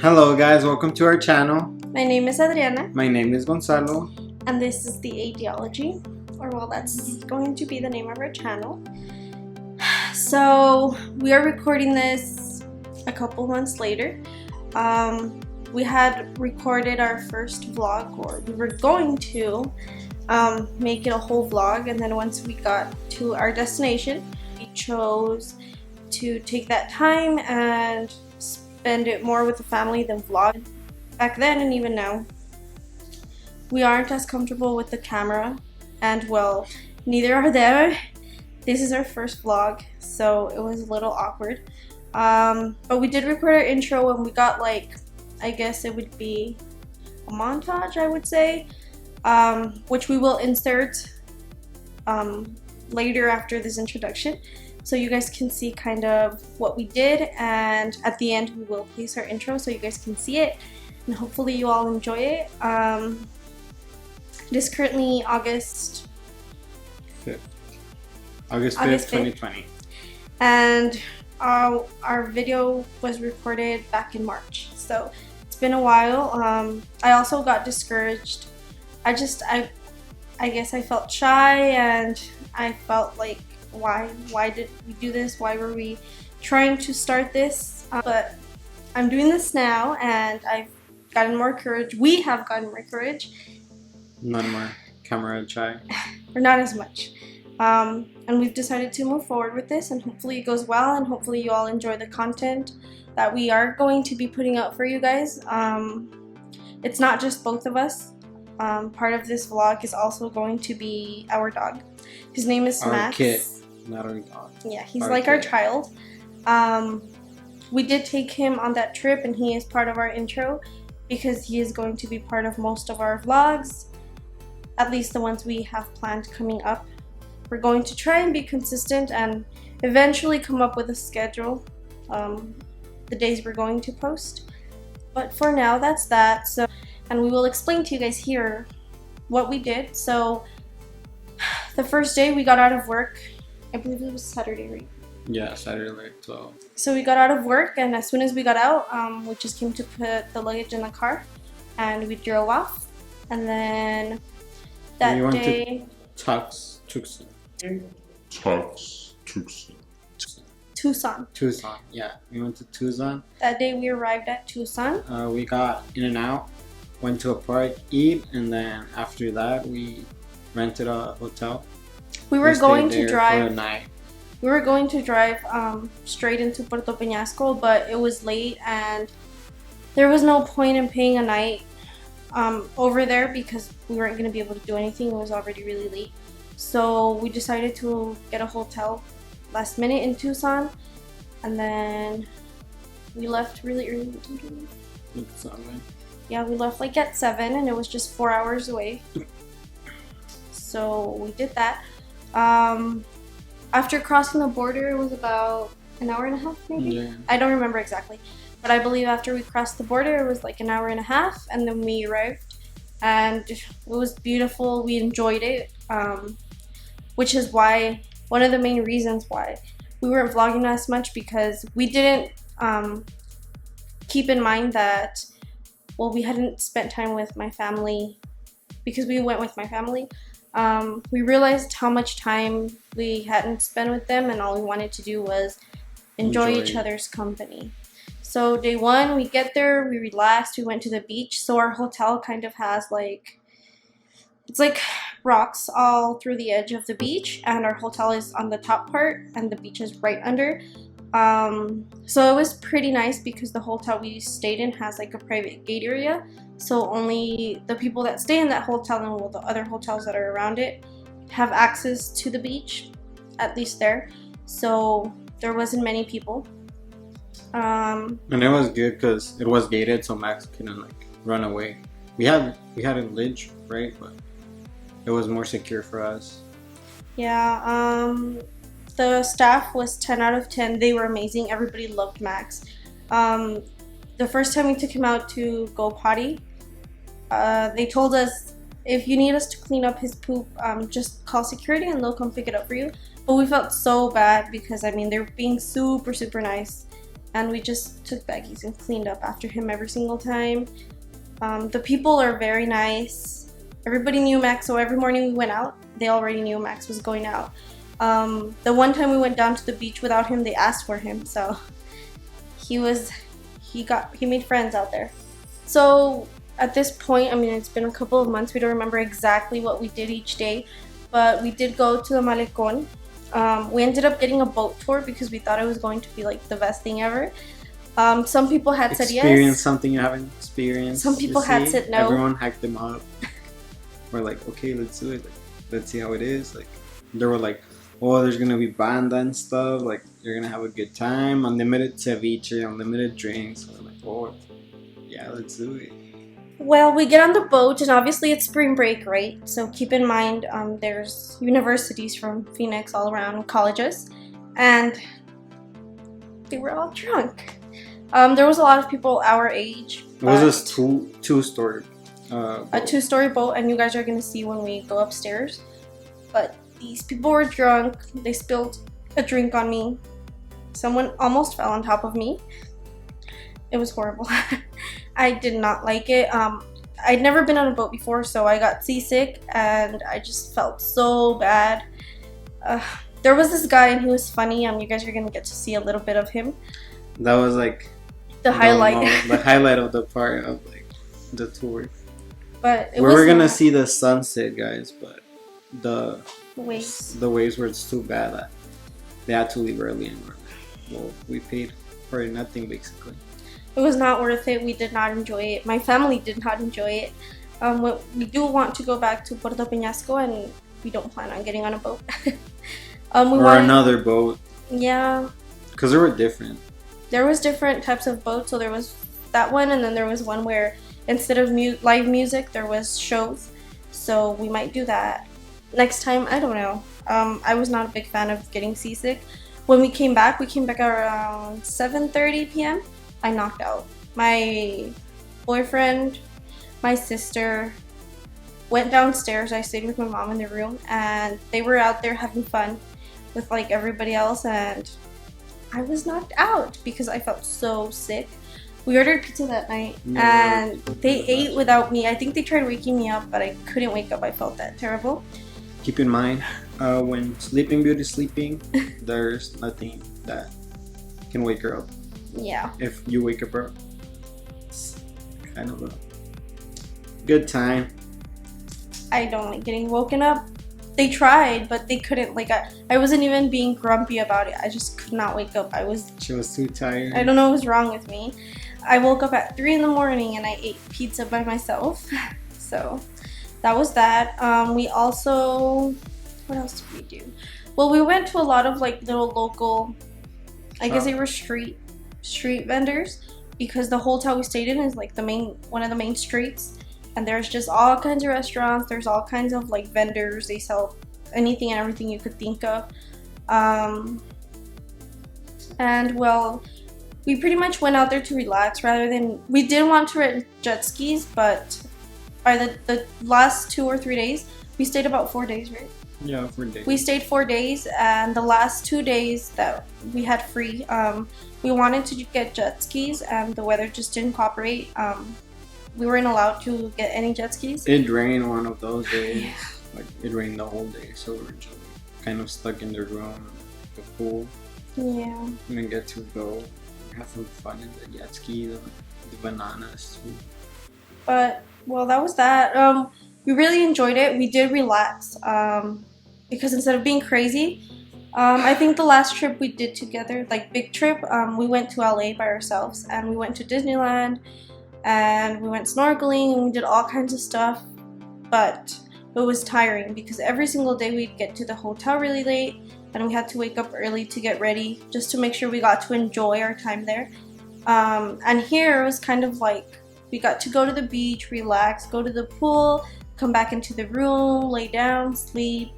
Hello guys, welcome to our channel. My name is Adriana, My name is Gonzalo. and this is the Ideology, or well, that's going to be the name of our channel. So we are recording this a couple months later. We had recorded our first vlog, or we were going to make it a whole vlog, and then once we got to our destination, we chose to take that time and spend it more with the family than vlog. Back then and even now, we aren't as comfortable with the camera, and well, neither are they. This is our first vlog, so it was a little awkward. But we did record our intro, and we got, like, I guess it would be a montage, I would say, which we will insert later after this introduction, so you guys can see kind of what we did, and at the end we will place our intro so you guys can see it, and hopefully you all enjoy it. It is currently August 5th. August 5th, 2020. And our video was recorded back in March, so it's been a while. I also got discouraged. I guess I felt shy, and I felt like, why did we do this? Why were we trying to start this? But I'm doing this now, and I've gotten more courage. We have gotten more courage. None more camera shy. Or not as much. And we've decided to move forward with this, and hopefully it goes well, and hopefully you all enjoy the content that we are going to be putting out for you guys. It's not just both of us. Part of this vlog is also going to be our dog. His name is Our Max. kid, not our dog. Yeah, he's Our like kid. our child. We did take him on that trip, and he is part of our intro because he is going to be part of most of our vlogs, at least the ones we have planned coming up. We're going to try and be consistent and eventually come up with a schedule, the days we're going to post. But for now, that's that. So, and we will explain to you guys here what we did. So the first day we got out of work, I believe it was Saturday, right? Yeah, Saturday like 12. So we got out of work, and as soon as we got out, we just came to put the luggage in the car, and we drove off. And then that We went day, Tucson. Tucson, yeah. We went to Tucson. that day we arrived at Tucson. We got in and out, went to a park, eat, and then after that we rented a hotel. We were stayed going to there for a drive. night. We were going to drive straight into Puerto Peñasco, but it was late, and there was no point in paying a night over there because we weren't going to be able to do anything. It was already really late. So we decided to get a hotel last minute in Tucson, and then we left really early. What time did we leave? Yeah, we left like at 7, and it was just 4 hours away. So we did that. After crossing the border, it was about an hour and a half, maybe? Yeah. I don't remember exactly. But I believe after we crossed the border, it was like an hour and a half, and then we arrived. And it was beautiful. We enjoyed it, which is why, one of the main reasons why we weren't vlogging as much, because we didn't keep in mind that, well, we hadn't spent time with my family because we went with my family. We realized how much time we hadn't spent with them, and all we wanted to do was enjoy each other's company. So day one, we get there, we relaxed, we went to the beach. So our hotel kind of has like, it's like rocks all through the edge of the beach, and our hotel is on the top part and the beach is right under. So it was pretty nice because the hotel we stayed in has like a private gate area, so only the people that stay in that hotel and all the other hotels that are around it have access to the beach, at least there. So there wasn't many people. And it was good because it was gated, so Max couldn't like run away. We had a ledge, right? But it was more secure for us. Yeah, the staff was 10 out of 10. They were amazing. Everybody loved Max. The first time we took him out to go potty, they told us, if you need us to clean up his poop, just call security and they'll come pick it up for you. But we felt so bad because, I mean, they were being super, super nice. and we just took baggies and cleaned up after him every single time. The people are very nice. Everybody knew Max, so every morning we went out, they already knew Max was going out. The one time we went down to the beach without him, they asked for him, so he made friends out there. So at this point, I mean, it's been a couple of months, we don't remember exactly what we did each day, but we did go to the Malecón. We ended up getting a boat tour because we thought it was going to be like the best thing ever. Some people had said yes. Experience something you haven't experienced. Some people had said no. Everyone hyped them up. We're like, okay, let's do it. Like, let's see how it is. Like, they were like, oh, there's gonna be banda and stuff. Like, you're gonna have a good time. Unlimited ceviche, unlimited drinks. We're like, oh, yeah, let's do it. Well, we get on the boat, and obviously it's spring break, right? So keep in mind, there's universities from Phoenix all around, colleges, and they were all drunk. There was a lot of people our age. It was a two-story boat. A two-story boat, and you guys are gonna see when we go upstairs. But these people were drunk. They spilled a drink on me. Someone almost fell on top of me. It was horrible. I did not like it. I'd never been on a boat before, so I got seasick, and I just felt so bad. There was this guy, and he was funny. You guys are gonna get to see a little bit of him. That was like the highlight. The highlight of the part of like the tour. But we were gonna see the sunset, guys, but the waves were too bad that they had to leave early, and we paid for nothing basically. It was not worth it. We did not enjoy it. My family did not enjoy it. We do want to go back to Puerto Peñasco, and we don't plan on getting on a boat. Another boat. Yeah. Because they were different. There was different types of boats. So there was that one, and then there was one where instead of live music, there was shows. So we might do that next time. I don't know. I was not a big fan of getting seasick. When we came back around 7:30 p.m. I knocked out. My boyfriend, my sister went downstairs. I stayed with my mom in the room, and they were out there having fun with like everybody else, and I was knocked out because I felt so sick. We ordered pizza that night, and they ate without me. I think they tried waking me up, but I couldn't wake up. I felt that terrible. Keep in mind, when Sleeping Beauty is sleeping, there's nothing that can wake her up. Yeah. If you wake up early, it's kind of a good time. I don't like getting woken up. They tried, but they couldn't. Like, I wasn't even being grumpy about it. I just could not wake up. She was too tired. I don't know what was wrong with me. I woke up at 3 in the morning and I ate pizza by myself. So that was that. We also, what else did we do? Well, we went to a lot of like little local, I guess they were street vendors, because the hotel we stayed in is like one of the main streets, and there's just all kinds of restaurants. There's all kinds of like vendors. They sell anything and everything you could think of. And well, we pretty much went out there to relax we did want to rent jet skis, but by the last 2 or 3 days, we stayed about 4 days, right? Yeah, 4 days. We stayed 4 days, and the last 2 days that we had free, we wanted to get jet skis, and the weather just didn't cooperate. We weren't allowed to get any jet skis. It rained one of those days. Yeah. Like, it rained the whole day, so we were just kind of stuck in the room, the pool. Yeah. We didn't get to go have some fun in the jet ski, the bananas too. But, well, that was that. We really enjoyed it. We did relax, because instead of being crazy, I think the last trip we did together, like big trip, we went to LA by ourselves, and we went to Disneyland, and we went snorkeling, and we did all kinds of stuff, but it was tiring because every single day we'd get to the hotel really late, and we had to wake up early to get ready just to make sure we got to enjoy our time there. And here it was kind of like we got to go to the beach, relax, go to the pool, come back into the room, lay down, sleep.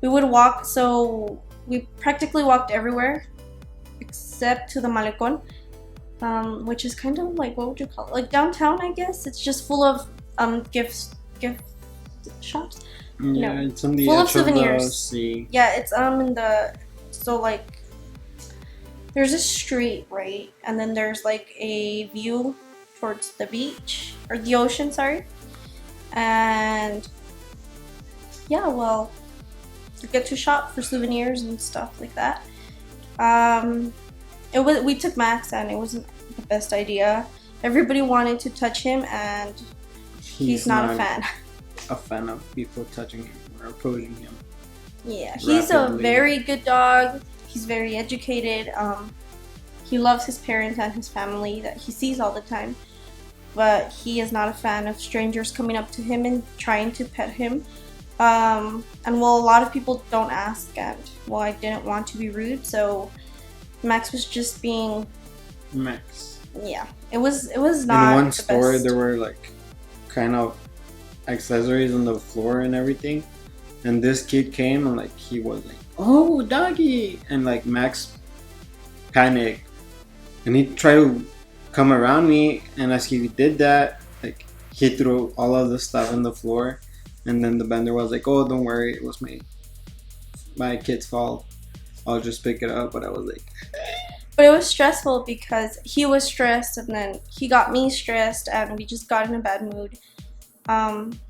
We would walk, so we practically walked everywhere except to the Malecón, which is kind of like, what would you call it? Like downtown, I guess. It's just full of gift shops. Yeah, no, it's on the full edge of souvenirs. Of the sea. Yeah, it's in the, so like there's a street, right? And then there's like a view towards the beach or the ocean, sorry. And yeah, well, you get to shop for souvenirs and stuff like that. We took Max and it wasn't the best idea. Everybody wanted to touch him and he's not a fan. A fan of people touching him or approaching him. Yeah, he's a very good dog. He's very educated. He loves his parents and his family that he sees all the time. But he is not a fan of strangers coming up to him and trying to pet him. And well, a lot of people don't ask, and well, I didn't want to be rude, so Max was just being Max. Yeah, it was not. In one store, there were like kind of accessories on the floor and everything, and this kid came and like he was like, "Oh, doggy!" and like Max panicked, and he tried to come around me, and as he did that, like he threw all of the stuff on the floor, and then the vendor was like, "Oh, don't worry, it was my kid's fault. I'll just pick it up." But I was like, but it was stressful because he was stressed, and then he got me stressed, and we just got in a bad mood.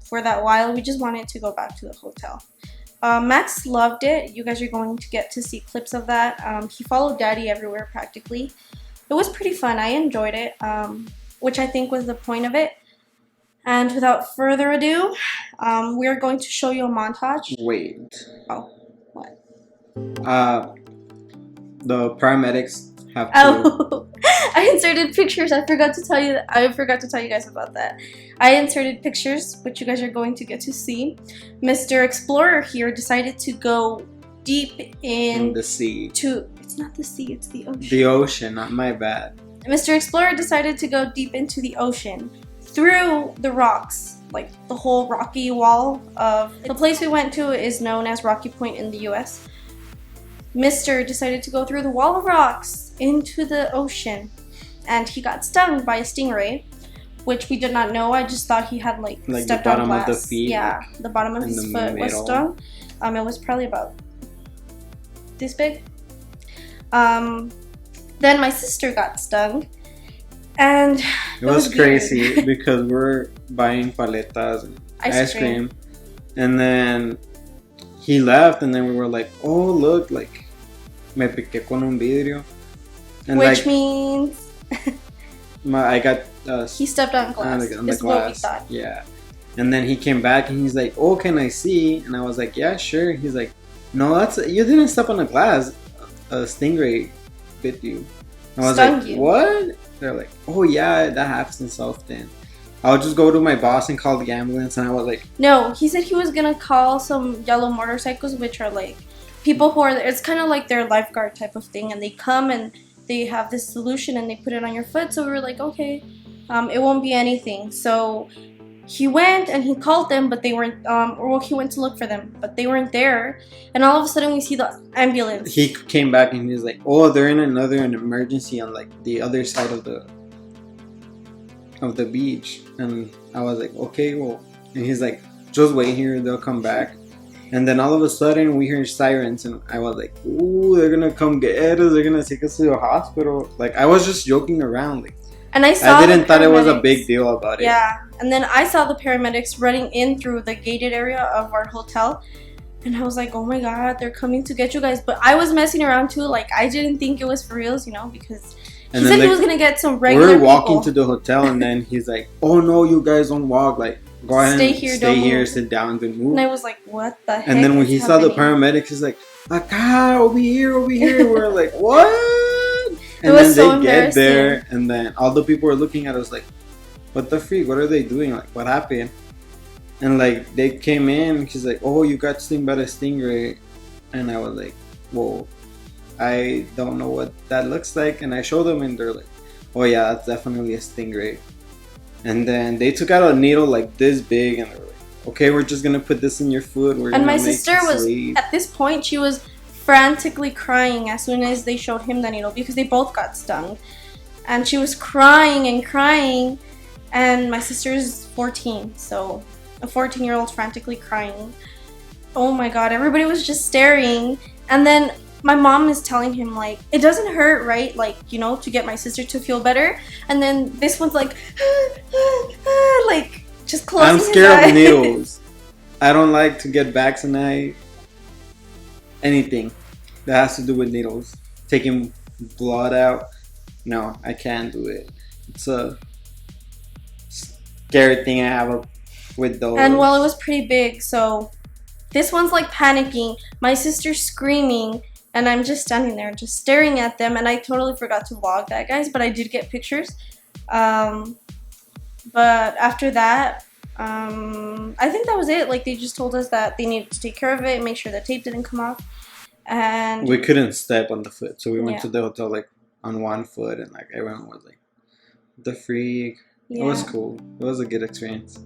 For that while, we just wanted to go back to the hotel. Max loved it. You guys are going to get to see clips of that. He followed Daddy everywhere practically. It was pretty fun. I enjoyed it, which I think was the point of it. And without further ado, we are going to show you a montage. Wait. Oh, what? The paramedics have to... Oh, I inserted pictures. I forgot to tell you guys about that. I inserted pictures, which you guys are going to get to see. Mr. Explorer here decided to go deep in the sea. It's not the sea, it's the ocean. The ocean, not my bad. Mr. Explorer decided to go deep into the ocean through the rocks, like the whole rocky wall of the place we went to is known as Rocky Point in the US. Mr. decided to go through the wall of rocks into the ocean, and he got stung by a stingray, which we did not know. I just thought he had like stepped on glass. Of the feet. Yeah, the bottom of his foot was stung. It was probably about this big. Then my sister got stung, and it was crazy because we're buying paletas and ice cream, and then he left, and then we were like, "Oh, look, like me piqué con un vidrio," and which means I got he stepped on glass. On the is glass. What we thought. Yeah, and then he came back and he's like, "Oh, can I see?" And I was like, "Yeah, sure." He's like, "No, you didn't step on the glass. A stingray bit you." And I was Stung like, you. "What?" They're like, "Oh yeah, that happens often. I'll just go to my boss and call the ambulance." And I was like, no, he said he was gonna call some yellow motorcycles, which are like people who are, it's kind of like their lifeguard type of thing, and they come and they have this solution and they put it on your foot. So we were like, okay, it won't be anything. So he went and he called them, but they weren't, or he went to look for them, but they weren't there. And all of a sudden we see the ambulance. He came back and he's like, "Oh, they're in an emergency on like the other side of the beach." And I was like, "Okay, well," and he's like, "Just wait here, they'll come back." And then all of a sudden we hear sirens, and I was like, "Ooh, they're gonna come get us, they're gonna take us to the hospital." Like, I was just joking around, like, and I didn't thought it was a big deal about it. Yeah, and then I saw the paramedics running in through the gated area of our hotel, and I was like, "Oh my god, they're coming to get you guys." But I was messing around too, like I didn't think it was for reals, because he said he was gonna get some regular people. We're walking to the hotel, and then he's like, "Oh no, you guys don't walk. Like, go ahead and stay here, sit down, don't move." And I was like, "What the heck?" And then when he saw the paramedics, he's like, "Acá, over here." We're like, "What?" And then they get there, and then all the people were looking at us like, "What the freak? What are they doing? Like, what happened?" And like they came in, she's like, "Oh, you got stung by a stingray," and I was like, "Well, I don't know what that looks like." And I showed them, and they're like, "Oh yeah, that's definitely a stingray." And then they took out a needle like this big, and they were like, "Okay, we're just gonna put this in your food." And my sister was at this point, she was frantically crying as soon as they showed him the needle, because they both got stung, and she was crying and crying. And my sister's 14, so a 14-year-old frantically crying. Oh my god, everybody was just staring. And then my mom is telling him like, it doesn't hurt, right? Like, you know, to get my sister to feel better. And then this one's like, like just closing I'm his scared eyes. of needles. I don't like to get vaccinated. Anything that has to do with needles, taking blood out. No, I can't do it. It's a scary thing I have with those. And well, it was pretty big, so this one's like panicking. My sister's screaming, and I'm just standing there, just staring at them. And I totally forgot to vlog that, guys, but I did get pictures. But after that, I think that was it. Like, they just told us that they needed to take care of it, make sure the tape didn't come off. And we couldn't step on the foot, so we went Yeah. to the hotel like on one foot, and like everyone was like, "The freak." yeah. It was cool. It was a good experience.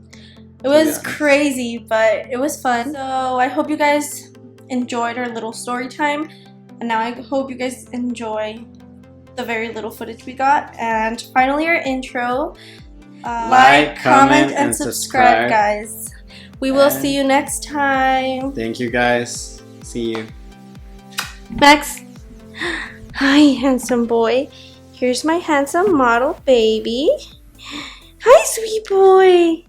It was Yeah. crazy, but it was fun. So I hope you guys enjoyed our little story time. And now I hope you guys enjoy the very little footage we got. And finally, our intro. Like, comment, and subscribe. guys. We will And- see you next time. Thank you guys. See you. Max. Hi, handsome boy. Here's my handsome model baby. Hi, sweet boy.